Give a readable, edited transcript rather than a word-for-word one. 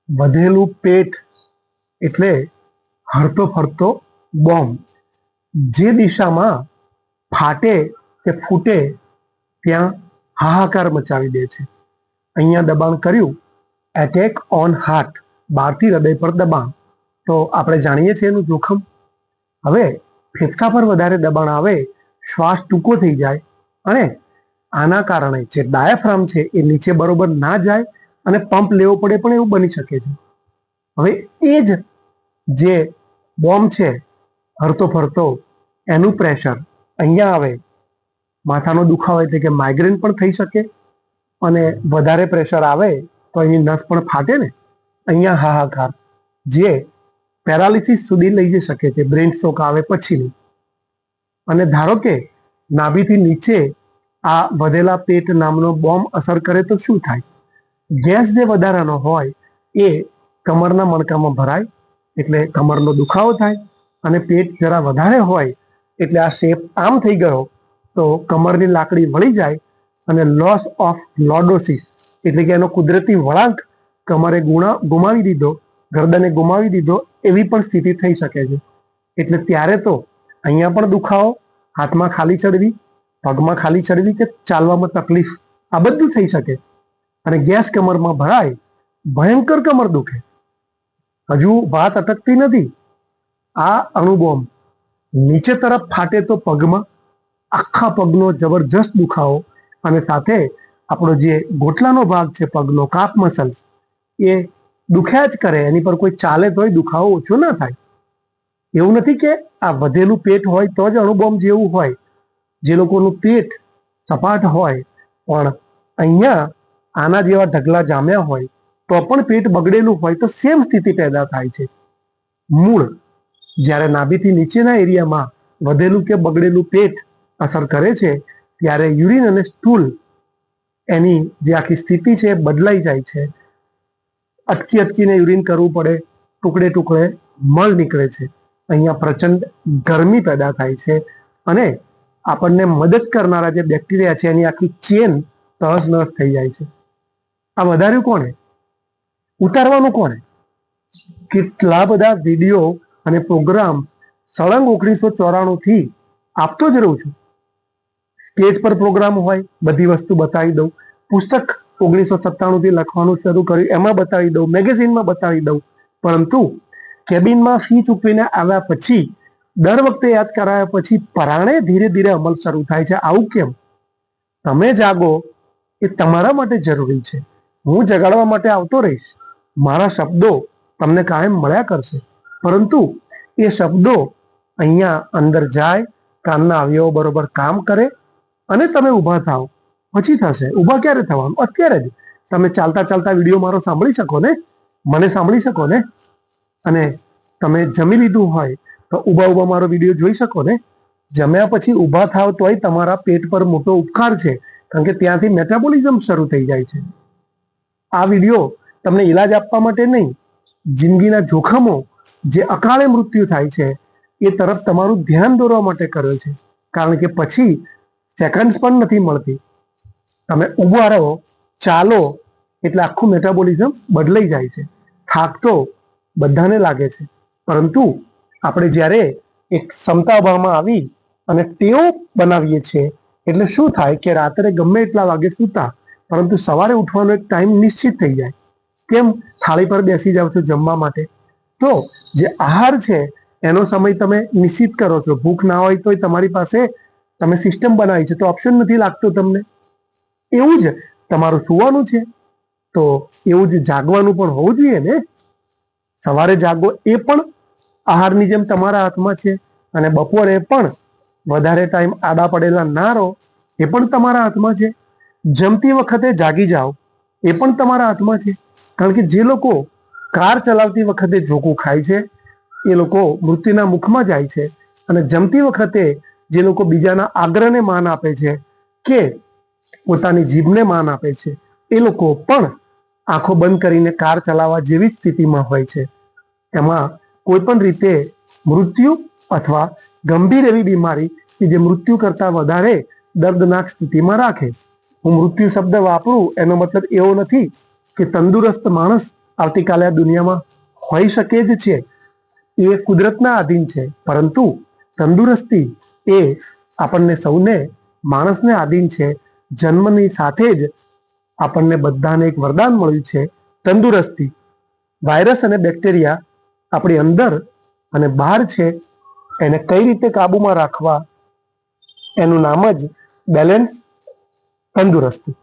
વધેલું પેટ એટલે હરતો ફરતો બોમ્બ, જે દિશામાં ફાટે કે ફૂટે ત્યાં હાહાકાર મચાવી દે છે. અહીંયા દબાણ કર્યું, એટેક ઓન હાર્ટ, બહારથી હૃદય પર દબાણ, તો આપણે જાણીએ છીએ એનું જોખમ. હવે ફેફસા પર વધારે દબાણ આવે, શ્વાસ ટૂંકો થઈ જાય અને આના કારણે જે ડાયાફ્રામ છે એ નીચે બરોબર ના જાય અને પંપ લેવો પડે પણ એવું બની શકે છે. હવે એ જ જે બોમ્બ છે હરતો ફરતો, એનું પ્રેશર અહીંયા આવે, માથાનો દુખાવો એટલે કે માઇગ્રેન પણ થઈ શકે, અને વધારે પ્રેશર આવે તો એની નસ પણ ફાટે ને, અહીંયા હાહાકાર, જે પેરાલિસિસ સુધી લઈ જઈ શકે છે, બ્રેન સ્ટ્રોક આવે પછીની. અને ધારો કે નાભીથી નીચે આ વધેલા પેટ નામનો બોમ્બ અસર કરે તો શું થાય? ગેસ જે વધારાનો હોય એ કમરના મણકામાં ભરાય એટલે કમરનો દુખાવો થાય, અને પેટ જરા વધારે હોય એટલે આ શેપ આમ થઈ ગયો તો કમરની લાકડી વળી જાય અને લોસ ઓફ લોર્ડોસિસ એટલે કે એનો કુદરતી વળાંક કમરે ગુમાવી દીધો, ગરદને ગુમાવી દીધો, એવી પણ સ્થિતિ થઈ શકે છે. એટલે ત્યારે તો અહીંયા પણ દુખાવો, હાથમાં ખાલી ચડવી, પગમાં ખાલી ચડવી કે ચાલવામાં તકલીફ, આ બધું થઈ શકે. અને ગેસ કમરમાં ભરાય, ભયંકર કમર દુખે. હજુ વાત અટકતી નથી. આ અણુબોમ્બ નીચે તરફ ફાટે તો પગમાં આખા પગનો જબરજસ્ત દુખાવો, અને સાથે આપણો જે ગોટલાનો ભાગ છે પગનો, કાફ મસલ્સ, એ દુખ્યા જ કરે. એની પર કોઈ ચાલે તોય દુખાવો ઓછો ના થાય. એવું નથી કે આ વધેલું પેટ હોય તો જ અણુબોમ્બ જેવું હોય. જે લોકોનું પેટ સપાટ હોય પણ અહીંયા આના જેવા ઢગલા જામ્યા હોય તો પણ પેટ બગડેલું હોય તો સેમ સ્થિતિ પેદા થાય છે. મૂળ જ્યારે નાભીથી નીચેના એરિયામાં વધેલું કે બગડેલું પેટ અસર કરે છે ત્યારે યુરિન અને સ્ટૂલ એની જે આખી સ્થિતિ છે બદલાઈ જાય છે. અટકી અટકીને યુરિન કરવું પડે, ટુકડે ટુકડે મળ નીકળે છે. અહીંયા પ્રચંડ ગરમી પેદા થાય છે અને આપણને મદદ કરનારા જે બેક્ટેરિયા છે એની આખી ચેન તહસ નહસ થઈ જાય છે. આ વધાર્યું કોણે? ઉતારવાનું કોણે? કેટલા બધા વિડીયો અને પ્રોગ્રામ સળંગ 1994 થી આપતો જ રહું છું. સ્ટેજ પર પ્રોગ્રામ હોય, બધી વસ્તુ બતાવી દઉં. પુસ્તક 1997 થી લખવાનું શરૂ કર્યું, એમાં બતાવી દઉં. મેગેઝિનમાં બતાવી દઉં. પરંતુ કેબિનમાં ફી ચૂકવીને આવ્યા પછી, દર વખતે યાદ કરાયા પછી પરાણે ધીરે ધીરે અમલ શરૂ થાય છે. આવું કેમ? તમે જાગો એ તમારા માટે જરૂરી છે. હું જગાડવા માટે આવતો રહીશ, મારા શબ્દો તમને કાયમ મળ્યા કરશે, પરંતુ એ શબ્દો અહીંયા અંદર જાય, કાનના અવયવો બરોબર કામ કરે અને તમે ઊભા થાવ. પછી થશે. ઊભા ક્યારે થવાનું? અત્યારે જ. તમે ચાલતા ચાલતા વિડીયો મારો સાંભળી શકો ને, મને સાંભળી શકો ને, અને તમે જમી લીધું હોય તો ઊભા ઊભા મારો વિડીયો જોઈ શકો ને. જમ્યા પછી ઊભા થાવ તોય તમારા પેટ પર મોટો ઉપકાર છે, કારણ કે ત્યાંથી મેટાબોલિઝમ શરૂ થઈ જાય છે. આ વિડીયો તમને ઈલાજ આપવા માટે નહીં, જિંદગીના જોખમો જે અકાળે મૃત્યુ થાય છે એ તરફ તમારું ધ્યાન દોરવા માટે કર્યો છે. કારણ કે પછી સેકન્ડ્સ પણ નથી મળતી. તમે ઊભા રહો, ચાલો એટલે આખું મેટાબોલિઝમ બદલાઈ જાય છે. થાક તો બધાને લાગે છે, પરંતુ આપણે જ્યારે એક ક્ષમતા ભાવમાં આવી અને ટેવ બનાવીએ છીએ એટલે શું થાય કે રાત્રે ગમે એટલા વાગે સૂતા, પરંતુ સવારે ઉઠવાનો એક ટાઈમ નિશ્ચિત થઈ જાય. કેમ? થાળી પર બેસી જાવ છો જમવા માટે, તો જે આહાર છે એનો સમય તમે નિશ્ચિત કરો છો. ભૂખ ના હોય તોય તમારી પાસે તમે સિસ્ટમ બનાવી છે, તો ઓપ્શન નથી લાગતો તમને. એવું જ તમારું સુવાનું છે, તો એવું જ જાગવાનું પણ હોવું જોઈએ ને. સવારે જાગો એ પણ આહારની જેમ તમારા હાથમાં છે, અને બપોરે પણ વધારે ટાઈમ આડા પડેલા ના રહો એ પણ તમારા હાથમાં છે. જમતી વખતે જાગી જાઓ એ પણ તમારા હાથમાં છે. કારણ કે જે લોકો કાર ચલાવતી વખતે જોકું ખાય છે એ લોકો મૃત્યુના મુખમાં જાય છે, અને જમતી વખતે જે લોકો બીજાના આગ્રહને માન આપે છે કે પોતાની જીભને માન આપે છે એ લોકો પણ આંખો બંધ કરીને કાર ચલાવવા જેવી સ્થિતિમાં હોય છે. એમાં કોઈ પણ રીતે મૃત્યુ અથવા ગંભીર એવી બીમારી કે જે મૃત્યુ કરતા વધારે દર્દનાક સ્થિતિમાં રાખે. હું મૃત્યુ શબ્દ વાપરું એનો મતલબ એવો નથી કે તંદુરસ્ત માણસ આવતીકાલે આ દુનિયામાં હોઈ શકે જ છે, એ કુદરતના આધીન છે, પરંતુ તંદુરસ્તી એ આપણને સૌને, માણસને આધીન છે. જન્મની સાથે જ આપણને બધાને એક વરદાન મળ્યું છે, તંદુરસ્તી. વાયરસ અને બેક્ટેરિયા આપણી અંદર અને બહાર છે, એને કઈ રીતે કાબુમાં રાખવા, એનું નામ જ બેલેન્સ, તંદુરસ્તી.